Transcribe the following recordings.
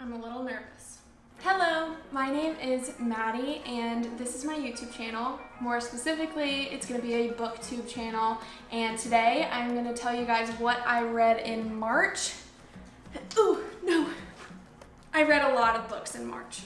I'm a little nervous. Hello, my name is Maddie and this is my YouTube channel. More specifically, it's going to be a Booktube channel, and today I'm going to tell you guys what I read in March. Ooh, no. I read a lot of books in March.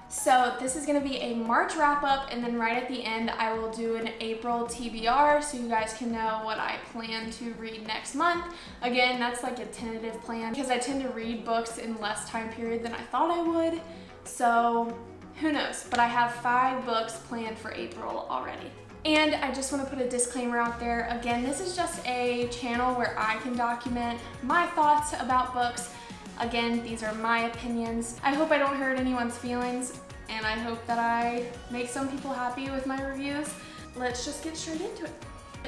So this is going to be a March wrap up, and then right at the end I will do an April TBR so you guys can know what I plan to read next month. Again, that's like a tentative plan because I tend to read books in less time period than I thought I would. So who knows, but I have 5 books planned for April already. And I just want to put a disclaimer out there. Again, this is just a channel where I can document my thoughts about books. Again, these are my opinions. I hope I don't hurt anyone's feelings, and I hope that I make some people happy with my reviews. Let's just get straight into it.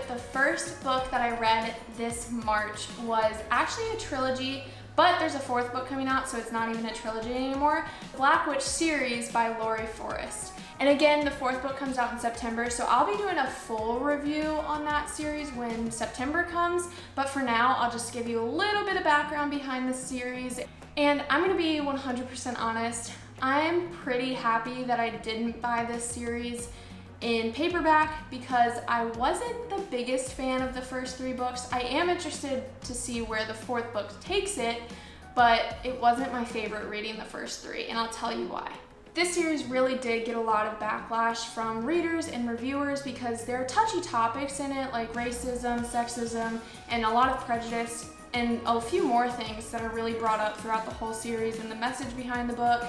The first book that I read this March was actually a trilogy, but there's a 4th book coming out, so it's not even a trilogy anymore. Black Witch series by Laurie Forrest. And again, the 4th book comes out in September, so I'll be doing a full review on that series when September comes. But for now, I'll just give you a little bit of background behind the series. And I'm gonna be 100% honest. I'm pretty happy that I didn't buy this series in paperback because I wasn't the biggest fan of the first 3 books. I am interested to see where the 4th book takes it, but it wasn't my favorite reading the first 3, and I'll tell you why. This series really did get a lot of backlash from readers and reviewers because there are touchy topics in it like racism, sexism, and a lot of prejudice, and a few more things that are really brought up throughout the whole series and the message behind the book.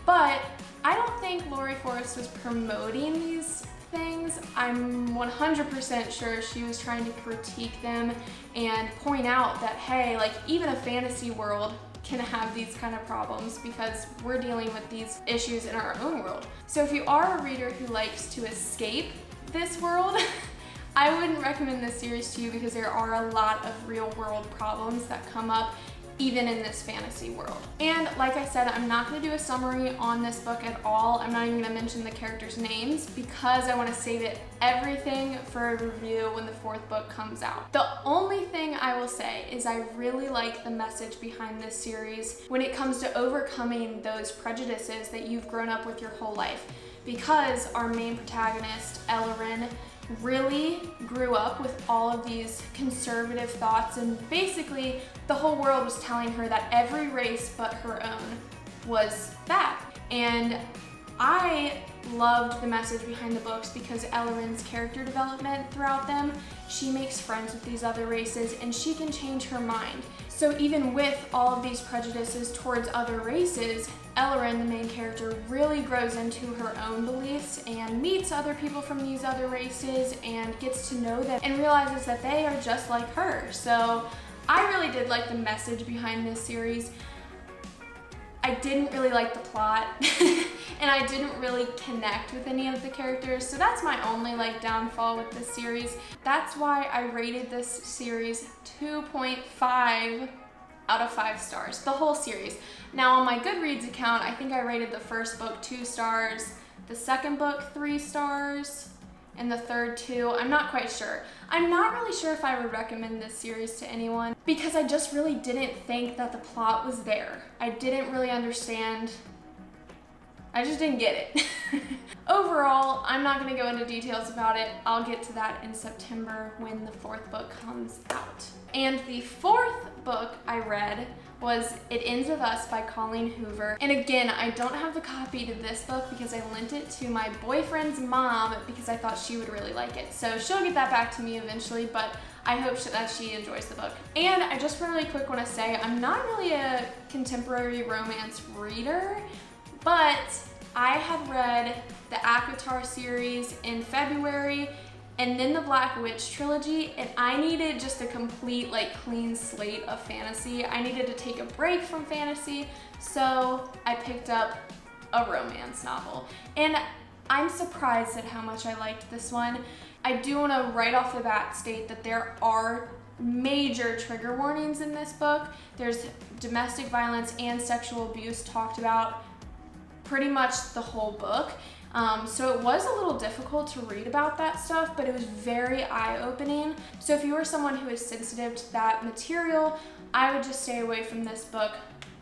But I don't think Laurie Forrest was promoting these things. I'm 100% sure she was trying to critique them and point out that, hey, like even a fantasy world can have these kind of problems because we're dealing with these issues in our own world. So if you are a reader who likes to escape this world, I wouldn't recommend this series to you because there are a lot of real world problems that come up even in this fantasy world. And like I said, I'm not gonna do a summary on this book at all. I'm not even gonna mention the characters' names because I wanna save everything for a review when the 4th book comes out. The only thing I will say is I really like the message behind this series when it comes to overcoming those prejudices that you've grown up with your whole life. Because our main protagonist, Ellerin, really grew up with all of these conservative thoughts, and basically the whole world was telling her that every race but her own was bad. And I loved the message behind the books because Ellerin's character development throughout them, she makes friends with these other races and she can change her mind. So even with all of these prejudices towards other races, Ellerin, the main character, really grows into her own beliefs and meets other people from these other races and gets to know them and realizes that they are just like her. So I really did like the message behind this series. I didn't really like the plot and I didn't really connect with any of the characters, so that's my only downfall with this series. That's why I rated this series 2.5 out of 5 stars, the whole series. Now on my Goodreads account, I think I rated the first book 2 stars, the second book 3 stars, and the third 2. I'm not quite sure. I'm not really sure if I would recommend this series to anyone because I just really didn't think that the plot was there. I didn't really understand. I just didn't get it. Overall, I'm not going to go into details about it. I'll get to that in September when the 4th book comes out. And the 4th book I read was It Ends With Us by Colleen Hoover. And again, I don't have the copy to this book because I lent it to my boyfriend's mom because I thought she would really like it. So she'll get that back to me eventually, but I hope that she enjoys the book. And I just really quick want to say, I'm not really a contemporary romance reader, but I had read the ACOTAR series in February and then the Black Witch trilogy, and I needed just a complete clean slate of fantasy. I needed to take a break from fantasy, so I picked up a romance novel. And I'm surprised at how much I liked this one. I do want to right off the bat state that there are major trigger warnings in this book. There's domestic violence and sexual abuse talked about pretty much the whole book. So it was a little difficult to read about that stuff, but it was very eye-opening. So if you are someone who is sensitive to that material, I would just stay away from this book.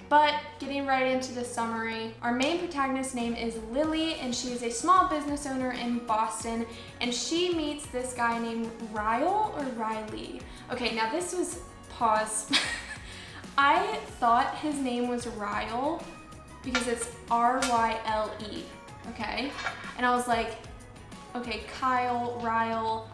But getting right into the summary, our main protagonist's name is Lily, and she is a small business owner in Boston, and she meets this guy named Ryle or Riley. Okay, now this was, pause. I thought his name was Ryle because it's R-Y-L-E, okay? And I was like, okay, Kyle, Ryle.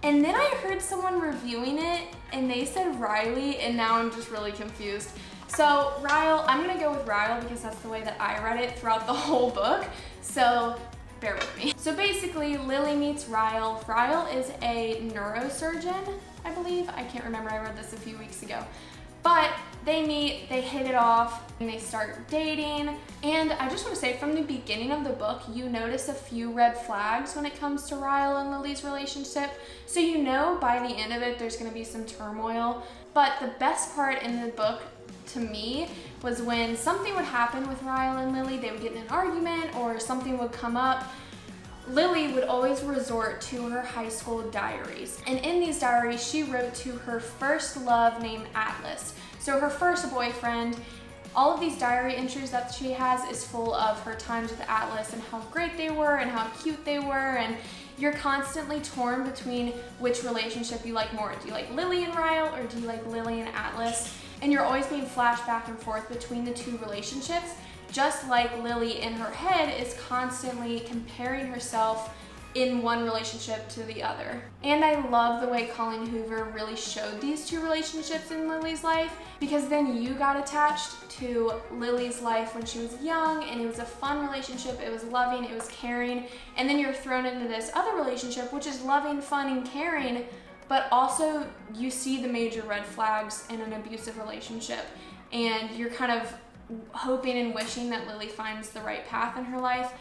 And then I heard someone reviewing it and they said Riley, and now I'm just really confused. So Ryle, I'm gonna go with Ryle because that's the way that I read it throughout the whole book. So bear with me. So basically, Lily meets Ryle. Ryle is a neurosurgeon, I believe. I can't remember, I read this a few weeks ago. But they meet, they hit it off, and they start dating. And I just want to say, from the beginning of the book, you notice a few red flags when it comes to Ryle and Lily's relationship. So you know by the end of it, there's going to be some turmoil. But the best part in the book, to me, was when something would happen with Ryle and Lily. They would get in an argument or something would come up. Lily would always resort to her high school diaries. And in these diaries, she wrote to her first love named Atlas. So her first boyfriend. All of these diary entries that she has is full of her times with Atlas and how great they were and how cute they were. And you're constantly torn between which relationship you like more. Do you like Lily and Ryle, or do you like Lily and Atlas? And you're always being flashed back and forth between the two relationships, just like Lily in her head is constantly comparing herself in one relationship to the other. And I love the way Colleen Hoover really showed these two relationships in Lily's life, because then you got attached to Lily's life when she was young, and it was a fun relationship, it was loving, it was caring, and then you're thrown into this other relationship which is loving, fun, and caring, but also you see the major red flags in an abusive relationship, and you're kind of hoping and wishing that Lily finds the right path in her life.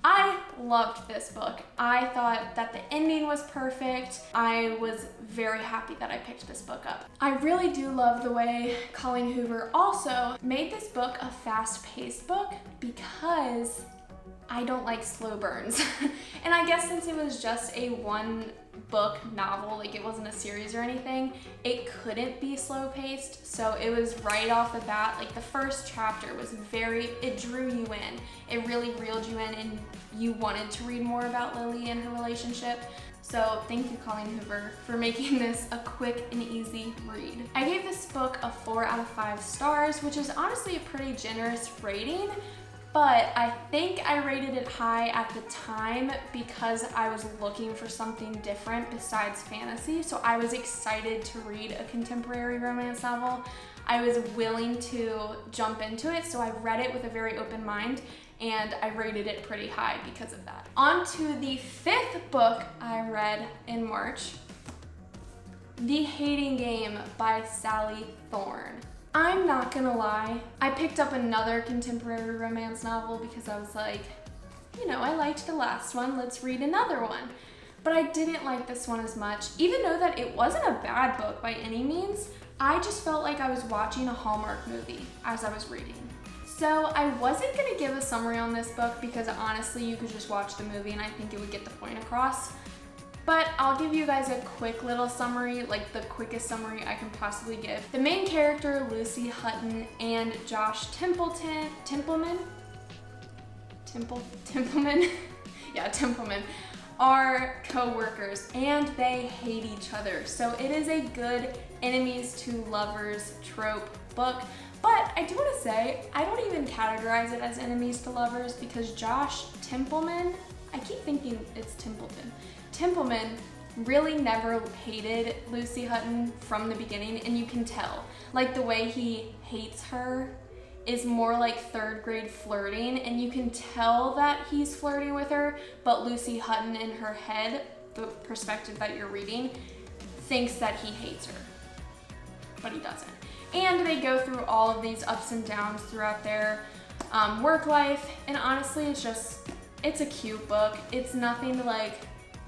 I loved this book. I thought that the ending was perfect. I was very happy that I picked this book up. I really do love the way Colleen Hoover also made this book a fast-paced book, because I don't like slow burns. And I guess since it was just a one book novel, like it wasn't a series or anything, it couldn't be slow paced. So it was right off the bat, like the first chapter was it drew you in. It really reeled you in and you wanted to read more about Lily and her relationship. So thank you, Colleen Hoover, for making this a quick and easy read. I gave this book a 4 out of 5 stars, which is honestly a pretty generous rating. But I think I rated it high at the time because I was looking for something different besides fantasy. So I was excited to read a contemporary romance novel. I was willing to jump into it, so I read it with a very open mind, and I rated it pretty high because of that. On to the 5th book I read in March, The Hating Game by Sally Thorne. I'm not gonna lie, I picked up another contemporary romance novel because I was like, you know, I liked the last one, let's read another one. But I didn't like this one as much. Even though that it wasn't a bad book by any means, I just felt like I was watching a Hallmark movie as I was reading. So I wasn't gonna give a summary on this book because honestly, you could just watch the movie and I think it would get the point across. But I'll give you guys a quick little summary, like the quickest summary I can possibly give. The main character, Lucy Hutton, and Josh Templeman? Yeah, Templeman, are co-workers and they hate each other. So it is a good enemies to lovers trope book. But I do want to say, I don't even categorize it as enemies to lovers because Josh Templeman, I keep thinking it's Templeton. Templeman really never hated Lucy Hutton from the beginning, and you can tell. Like the way he hates her is more like 3rd grade flirting, and you can tell that he's flirting with her, but Lucy Hutton in her head, the perspective that you're reading, thinks that he hates her, but he doesn't. And they go through all of these ups and downs throughout their work life, and honestly, it's a cute book. It's nothing to like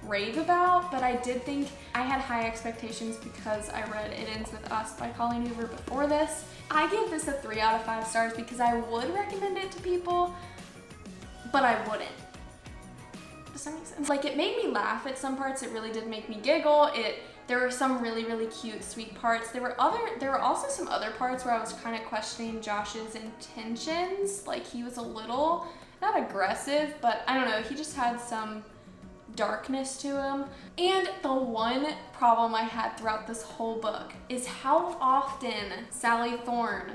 rave about, but I did think I had high expectations because I read It Ends With Us by Colleen Hoover before this. I gave this a 3 out of 5 stars because I would recommend it to people, but I wouldn't. Does that make sense? Like, it made me laugh at some parts. It really did make me giggle. There were some really, really cute, sweet parts. There were also some other parts where I was kind of questioning Josh's intentions. Like, he was a little, not aggressive, but I don't know, he just had some darkness to him. And the one problem I had throughout this whole book is how often Sally Thorne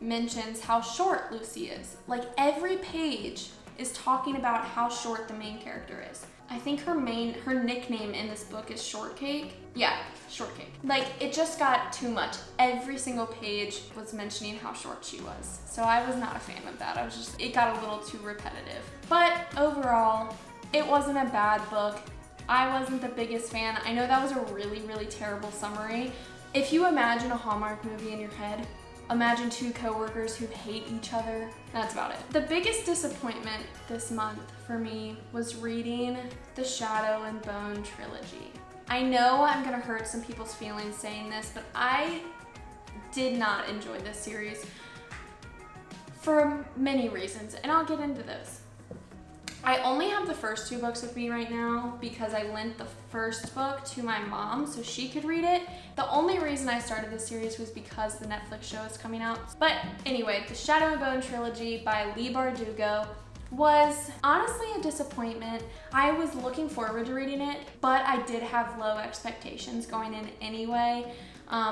mentions how short Lucy is. Like, every page is talking about how short the main character is. I think her nickname in this book is Shortcake. Yeah, Shortcake. Like, it just got too much. Every single page was mentioning how short she was. So I was not a fan of that. It got a little too repetitive. But overall, it wasn't a bad book. I wasn't the biggest fan. I know that was a really, really terrible summary. If you imagine a Hallmark movie in your head, imagine two coworkers who hate each other. That's about it. The biggest disappointment this month for me was reading the Shadow and Bone trilogy. I know I'm gonna hurt some people's feelings saying this, but I did not enjoy this series for many reasons, and I'll get into those. I only have the first two books with me right now because I lent the first book to my mom so she could read it. The only reason I started this series was because the Netflix show is coming out. But anyway, the Shadow and Bone trilogy by Leigh Bardugo was honestly a disappointment. I was looking forward to reading it, but I did have low expectations going in anyway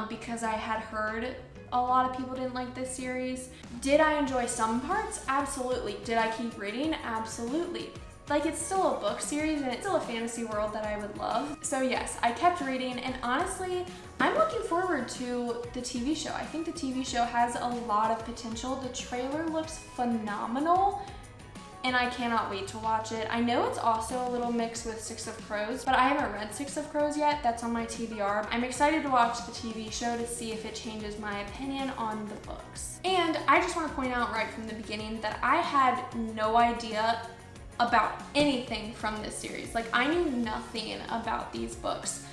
because I had heard a lot of people didn't like this series. Did I enjoy some parts? Absolutely. Did I keep reading? Absolutely. Like, it's still a book series and it's still a fantasy world that I would love. So yes, I kept reading, and honestly, I'm looking forward to the TV show. I think the TV show has a lot of potential. The trailer looks phenomenal, and I cannot wait to watch it. I know it's also a little mixed with Six of Crows, but I haven't read Six of Crows yet. That's on my TBR. I'm excited to watch the TV show to see if it changes my opinion on the books. And I just want to point out right from the beginning that I had no idea about anything from this series. Like, I knew nothing about these books.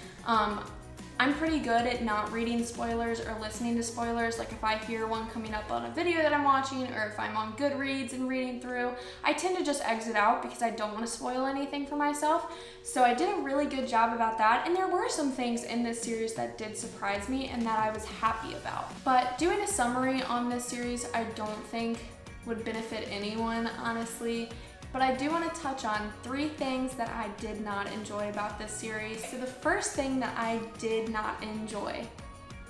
I'm pretty good at not reading spoilers or listening to spoilers. Like, if I hear one coming up on a video that I'm watching, or if I'm on Goodreads and reading through, I tend to just exit out because I don't want to spoil anything for myself. So I did a really good job about that, and there were some things in this series that did surprise me and that I was happy about. But doing a summary on this series, I don't think would benefit anyone, honestly. But I do want to touch on 3 things that I did not enjoy about this series. So the first thing that I did not enjoy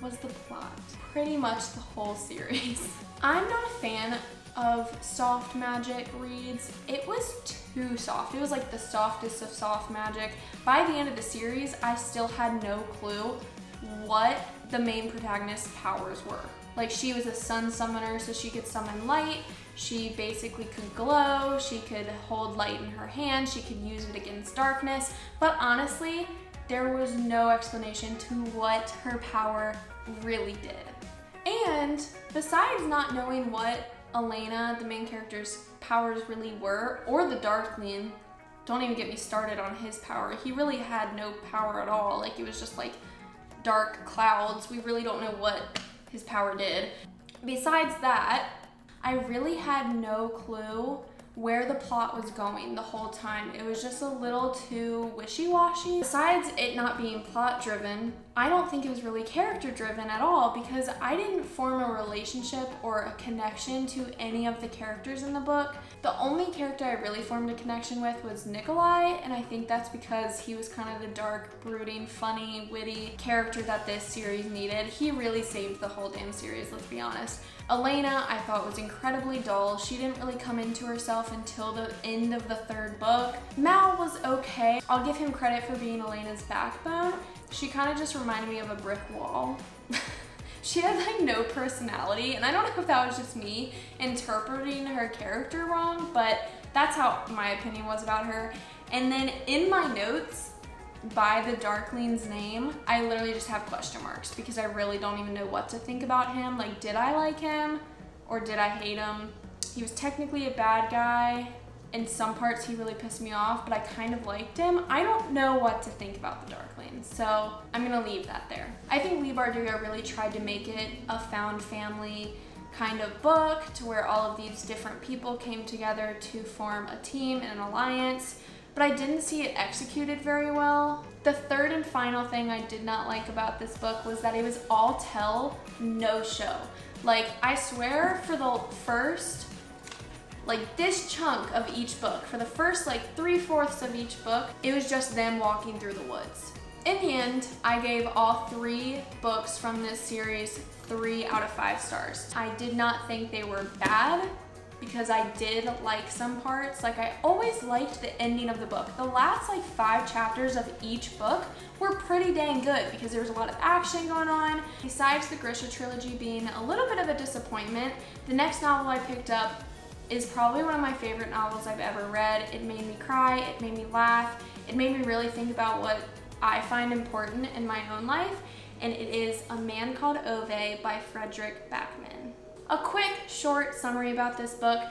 was the plot. Pretty much the whole series. I'm not a fan of soft magic reads. It was too soft. It was like the softest of soft magic. By the end of the series, I still had no clue what the main protagonist's powers were. Like, she was a sun summoner, so she could summon light. She basically could glow, she could hold light in her hand, she could use it against darkness, but honestly, there was no explanation to what her power really did. And besides not knowing what Elena, the main character's powers really were, or the Darkling, don't even get me started on his power. He really had no power at all. Like, it was just like dark clouds. We really don't know what his power did. Besides that, I really had no clue where the plot was going the whole time. It was just a little too wishy-washy. Besides it not being plot driven, I don't think it was really character driven at all, because I didn't form a relationship or a connection to any of the characters in the book. The only character I really formed a connection with was Nikolai, and I think that's because he was kind of the dark, brooding, funny, witty character that this series needed. He really saved the whole damn series, let's be honest. Elena, I thought, was incredibly dull. She didn't really come into herself until the end of the 3rd book. Mal was okay. I'll give him credit for being Elena's backbone. She kind of just reminded me of a brick wall. She had like no personality, and I don't know if that was just me interpreting her character wrong, but that's how my opinion was about her. And then in my notes, by the Darkling's name, I literally just have question marks because I really don't even know what to think about him. Like, did I like him or did I hate him? He was technically a bad guy. In some parts he really pissed me off, but I kind of liked him. I don't know what to think about the Darkling, so I'm gonna leave that there. I think Leigh Bardugo really tried to make it a found family kind of book, to where all of these different people came together to form a team and an alliance. but I didn't see it executed very well. The third and final thing I did not like about this book was that it was all tell, no show. Like, I swear for the first, like this chunk of each book, for the first like 3/4 of each book, it was just them walking through the woods. In the end, I gave all 3 books from this series 3 out of 5 stars. I did not think they were bad because I did like some parts. Like, I always liked the ending of the book. The last like 5 chapters of each book were pretty dang good because there was a lot of action going on. Besides the Grisha trilogy being a little bit of a disappointment, the next novel I picked up is probably one of my favorite novels I've ever read. It made me cry, it made me laugh, it made me really think about what I find important in my own life, and it is A Man Called Ove by Fredrik Backman. A quick, short summary about this book.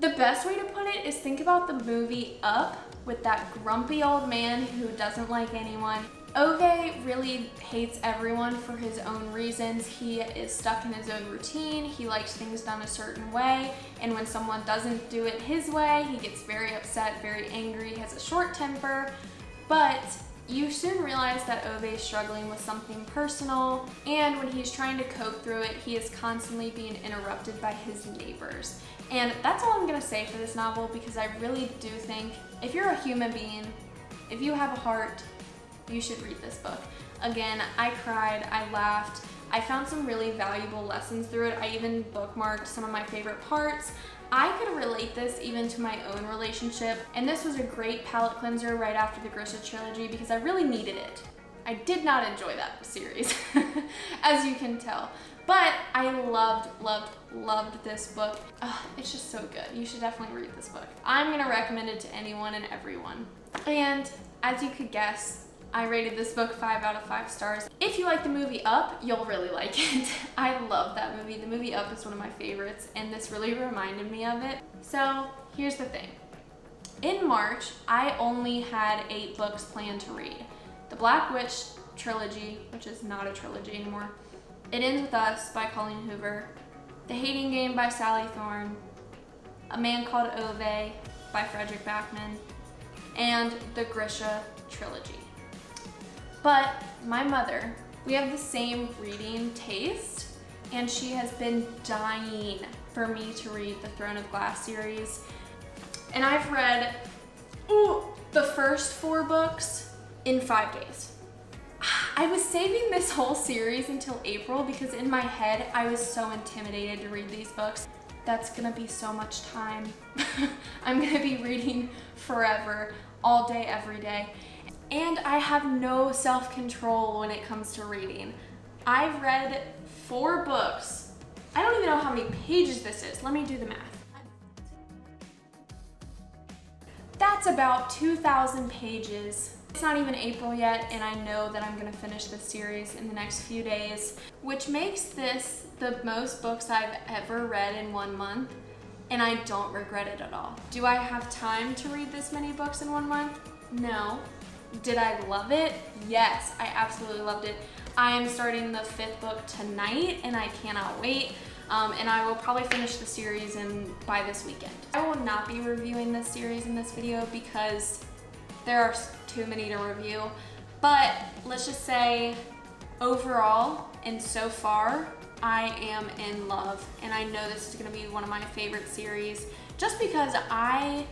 The best way to put it is think about the movie Up with that grumpy old man who doesn't like anyone. Ove really hates everyone for his own reasons. He is stuck in his own routine. He likes things done a certain way, and when someone doesn't do it his way, he gets very upset, very angry, has a short temper. But you soon realize that Ove is struggling with something personal, and when he's trying to cope through it, he is constantly being interrupted by his neighbors. And that's all I'm gonna say for this novel, because I really do think if you're a human being, if you have a heart, you should read this book. Again, I cried, I laughed, I found some really valuable lessons through it. I even bookmarked some of my favorite parts. I could relate this even to my own relationship, and this was a great palate cleanser right after the Grisha trilogy because I really needed it. I did not enjoy that series, as you can tell, but I loved this book. It's just so good. You should definitely read this book. I'm gonna recommend it to anyone and everyone. And as you could guess, I rated this book 5 out of 5 stars. If you like the movie Up, you'll really like it. I love that movie. The movie Up is one of my favorites, and this really reminded me of it. So here's the thing. In March, I only had 8 books planned to read. The Black Witch trilogy, which is not a trilogy anymore. It Ends With Us by Colleen Hoover. The Hating Game by Sally Thorne. A Man Called Ove by Fredrik Backman. And the Grisha trilogy. But my mother, we have the same reading taste, and she has been dying for me to read the Throne of Glass series. And I've read the first 4 books in 5 days. I was saving this whole series until April because in my head, I was so intimidated to read these books. That's gonna be so much time. I'm gonna be reading forever, all day, every day. And I have no self-control when it comes to reading. I've read 4 books. I don't even know how many pages this is. Let me do the math. That's about 2,000 pages. It's not even April yet, and I know that I'm gonna finish this series in the next few days, which makes this the most books I've ever read in 1 month, and I don't regret it at all. Do I have time to read this many books in 1 month? No. Did I love it? Yes, I absolutely loved it. I am starting the 5th book tonight, and I cannot wait. And I will probably finish the series by this weekend. I will not be reviewing this series in this video because there are too many to review. But let's just say, overall and so far, I am in love. And I know this is gonna be one of my favorite series just because I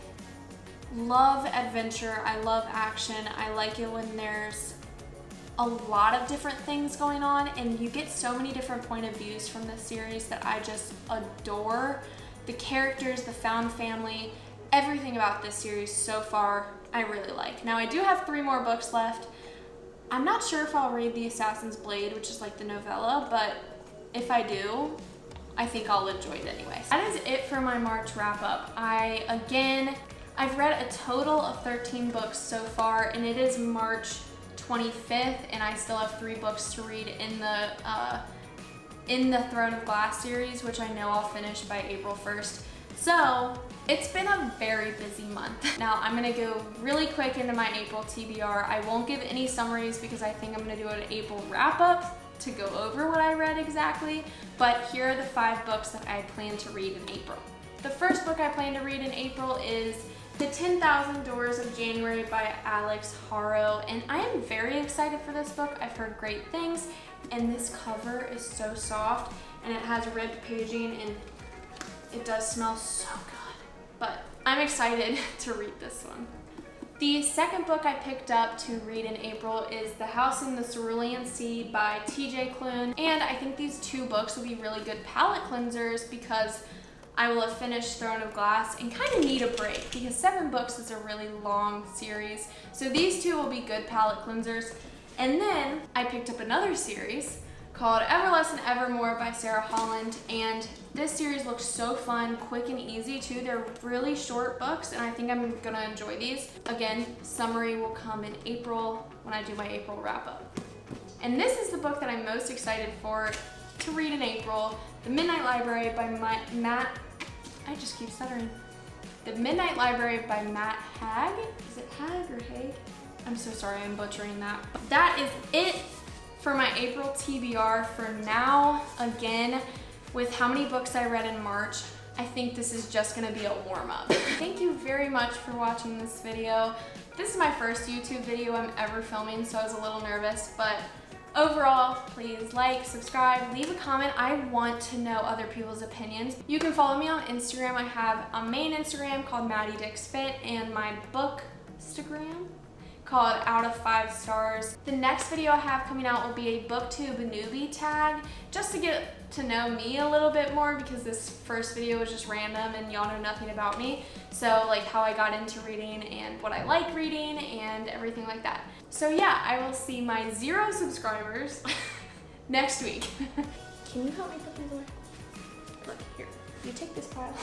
love adventure, I love action, I like it when there's a lot of different things going on, and you get so many different point of views from this series that I just adore. The characters, the found family, everything about this series so far, I really like. Now I do have 3 more books left. I'm not sure if I'll read The Assassin's Blade, which is like the novella, but if I do, I think I'll enjoy it anyway. That is it for my March wrap up. I've read a total of 13 books so far, and it is March 25th, and I still have 3 books to read in the Throne of Glass series, which I know I'll finish by April 1st. So it's been a very busy month. Now I'm gonna go really quick into my April TBR. I won't give any summaries because I think I'm gonna do an April wrap up to go over what I read exactly, but here are the 5 books that I plan to read in April. The first book I plan to read in April is The 10,000 Doors of January by Alex Haro, and I am very excited for this book. I've heard great things, and this cover is so soft, and it has ribbed paging, and it does smell so good. But I'm excited to read this one. The second book I picked up to read in April is The House in the Cerulean Sea by TJ Klune, and I think these two books will be really good palate cleansers because I will have finished Throne of Glass and kind of need a break because 7 books is a really long series. So these two will be good palate cleansers. And then I picked up another series called Ever Less and Evermore by Sarah Holland. And this series looks so fun, quick and easy too. They're really short books and I think I'm gonna enjoy these. Again, summary will come in April when I do my April wrap up. And this is the book that I'm most excited for to read in April. The Midnight Library by Matt, I just keep stuttering. The Midnight Library by Matt Haig. Is it Haig or Haig? I'm so sorry, I'm butchering that. That is it for my April TBR for now. Again, with how many books I read in March, I think this is just gonna be a warm-up. Thank you very much for watching this video. This is my first YouTube video I'm ever filming, so I was a little nervous, but overall, please like, subscribe, leave a comment. I want to know other people's opinions. You can follow me on Instagram. I have a main Instagram called Madi Dix Fit and my book Instagram called Out of 5 Stars. The next video I have coming out will be a Booktube newbie tag, just to get to know me a little bit more because this first video was just random and y'all know nothing about me. So like how I got into reading and what I like reading and everything like that. So yeah, I will see my 0 subscribers next week. Can you help me put these away? Look, here, you take this pile.